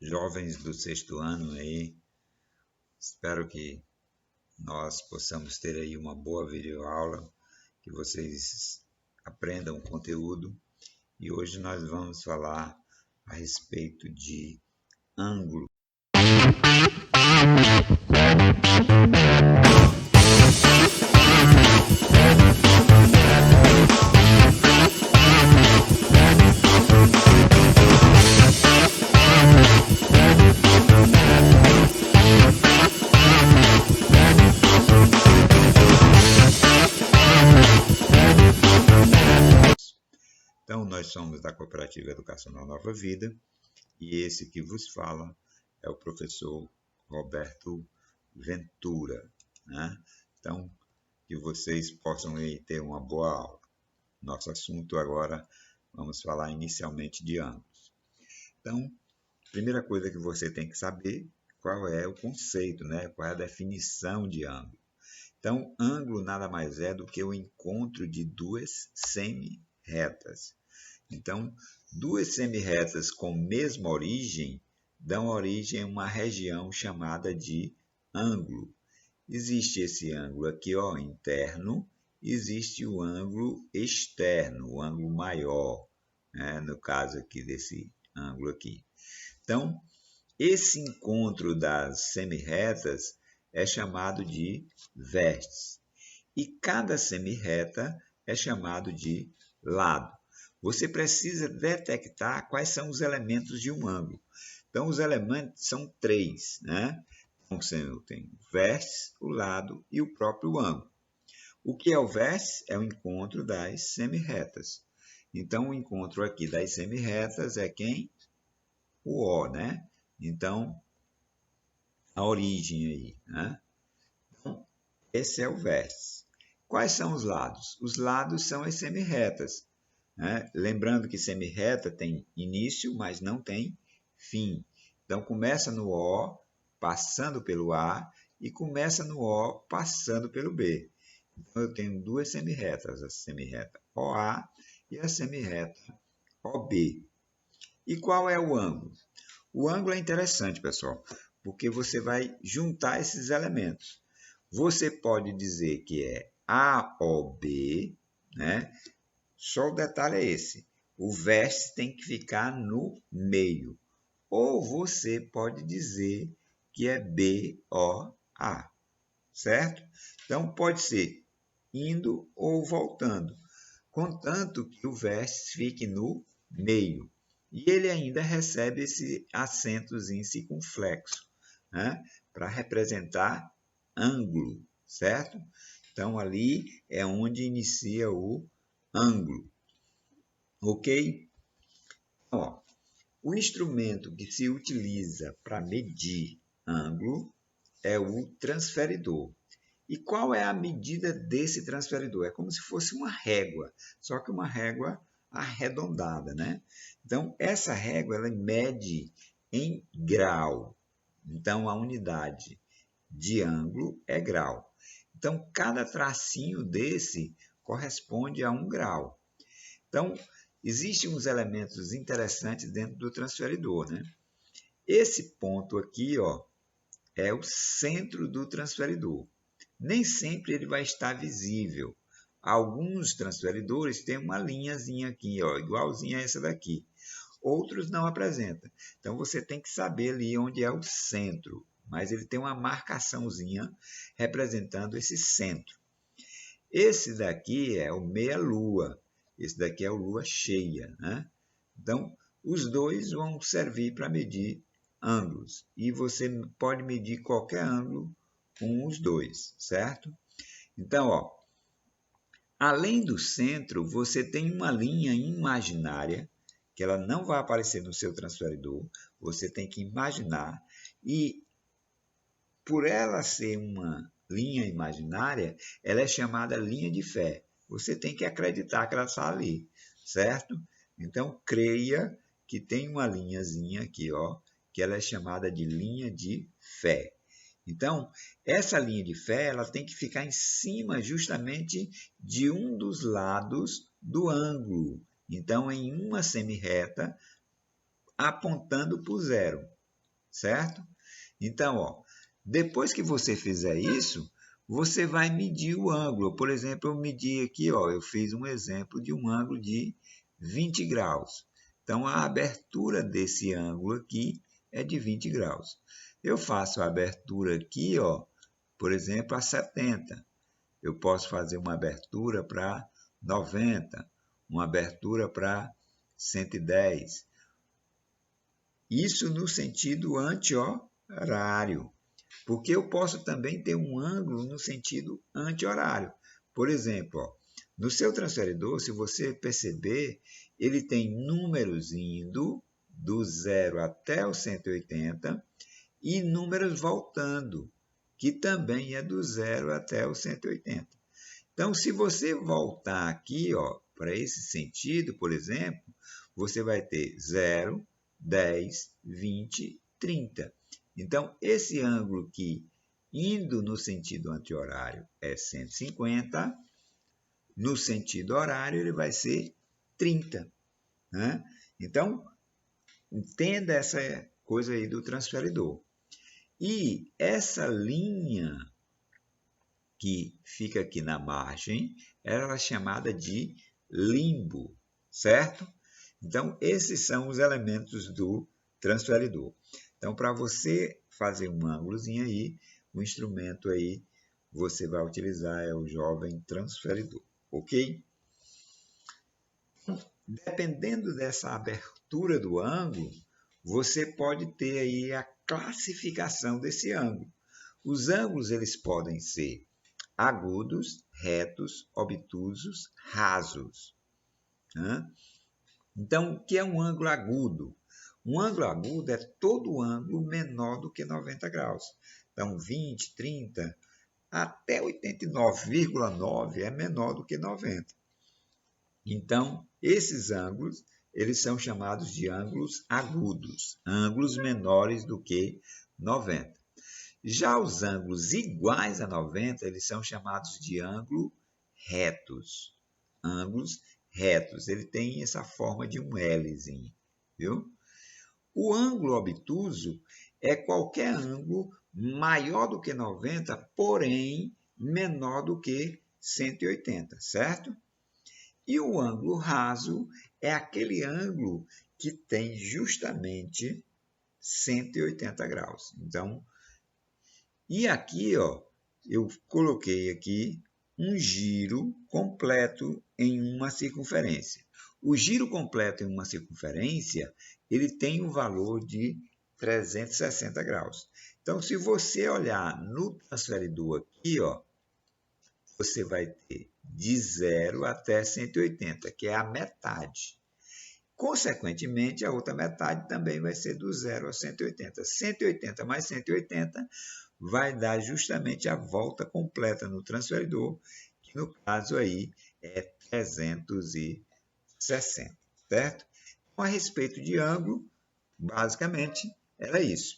jovens do sexto ano aí, espero que nós possamos ter aí uma boa videoaula, que vocês aprendam o conteúdo. E hoje nós vamos falar a respeito de ângulo. Então, nós somos da Cooperativa Educacional Nova Vida e esse que vos fala é o professor Roberto Ventura, né? Então, que vocês possam aí ter uma boa aula. Nosso assunto agora, vamos falar inicialmente de ângulos. Então, primeira coisa que você tem que saber, qual é o conceito, né? Qual é a definição de ângulo. Então, ângulo nada mais é do que o encontro de duas semi-retas. Então, duas semi-retas com mesma origem dão origem a uma região chamada de ângulo. Existe esse ângulo aqui, ó, interno, existe o ângulo externo, o ângulo maior, né? No caso aqui desse ângulo aqui. Então, esse encontro das semi-retas é chamado de vértice. E cada semi-reta é chamado de lado. Você precisa detectar quais são os elementos de um ângulo. Então, os elementos são três, né? Então, tem o vértice, o lado e o próprio ângulo. O que é o vértice? É o encontro das semi-retas. Então, o encontro aqui das semi-retas é quem? O O, né? Então, a origem aí, né? Então, esse é o vértice. Quais são os lados? Os lados são as semi-retas, né? Lembrando que semi-reta tem início, mas não tem fim. Então, começa no O, passando pelo A, e começa no O, passando pelo B. Então, eu tenho duas semi-retas, a semi-reta OA e a semi-reta OB. E qual é o ângulo? O ângulo é interessante, pessoal, porque você vai juntar esses elementos. Você pode dizer que é AOB, né? Só o detalhe é esse. O vértice tem que ficar no meio. Ou você pode dizer que é BOA, certo? Então, pode ser indo ou voltando, contanto que o vértice fique no meio. E ele ainda recebe esse acentozinho circunflexo, né? Para representar ângulo, certo? Então, ali é onde inicia o ângulo, ok? Ó, o instrumento que se utiliza para medir ângulo é o transferidor. E qual é a medida desse transferidor? É como se fosse uma régua, só que uma régua arredondada, né? Então, essa régua ela mede em grau. Então, a unidade de ângulo é grau. Então, cada tracinho desse corresponde a 1 grau. Então, existem uns elementos interessantes dentro do transferidor, né? Esse ponto aqui, ó, é o centro do transferidor. Nem sempre ele vai estar visível. Alguns transferidores têm uma linhazinha aqui, ó, igualzinha a essa daqui. Outros não apresentam. Então, você tem que saber ali onde é o centro. Mas ele tem uma marcaçãozinha representando esse centro. Esse daqui é o meia-lua. Esse daqui é o lua cheia, né? Então, os dois vão servir para medir ângulos. E você pode medir qualquer ângulo com os dois, certo? Então, ó, além do centro, você tem uma linha imaginária, que ela não vai aparecer no seu transferidor, você tem que imaginar, e por ela ser uma linha imaginária, ela é chamada linha de fé. Você tem que acreditar que ela está ali, certo? Então, creia que tem uma linhazinha aqui, ó, que ela é chamada de linha de fé. Então, essa linha de fé ela tem que ficar em cima justamente de um dos lados do ângulo. Então, em uma semi-reta, apontando para o zero. certo? Então, ó, depois que você fizer isso, você vai medir o ângulo. Por exemplo, eu medi aqui, ó, eu fiz um exemplo de um ângulo de 20 graus. Então, a abertura desse ângulo aqui é de 20 graus. Eu faço a abertura aqui, ó, por exemplo, a 70. Eu posso fazer uma abertura para 90, uma abertura para 110. Isso no sentido anti-horário, porque eu posso também ter um ângulo no sentido anti-horário. Por exemplo, ó, no seu transferidor, se você perceber, ele tem números indo do 0 até o 180 e números voltando, que também é do 0 até o 180. Então, se você voltar aqui, ó, para esse sentido, por exemplo, você vai ter 0, 10, 20, 30. Então, esse ângulo aqui, indo no sentido anti-horário, é 150, no sentido horário, ele vai ser 30. Né? Então, entenda essa coisa aí do transferidor. E essa linha que fica aqui na margem, ela é chamada de limbo, certo? Então, esses são os elementos do transferidor. Então, para você fazer um ângulozinho aí, o instrumento aí você vai utilizar é o jovem transferidor, ok? Dependendo dessa abertura do ângulo, você pode ter aí a classificação desse ângulo. Os ângulos eles podem ser agudos, retos, obtusos, rasos. Né? Então, o que é um ângulo agudo? Um ângulo agudo é todo ângulo menor do que 90 graus. Então, 20, 30, até 89,9 é menor do que 90. Então, esses ângulos, eles são chamados de ângulos agudos, ângulos menores do que 90. Já os ângulos iguais a 90, eles são chamados de ângulo retos. Ângulos retos, ele tem essa forma de um Lzinho, viu? O ângulo obtuso é qualquer ângulo maior do que 90, porém menor do que 180, certo? E o ângulo raso é aquele ângulo que tem justamente 180 graus. Então, e aqui, ó, eu coloquei aqui um giro completo em uma circunferência. O giro completo em uma circunferência, ele tem o valor de 360 graus. Então, se você olhar no transferidor aqui, ó, você vai ter de 0 até 180, que é a metade. Consequentemente, a outra metade também vai ser do 0 a 180. 180 mais 180 vai dar justamente a volta completa no transferidor, que no caso aí é 360, certo? Então, a respeito de ângulo, basicamente, era isso.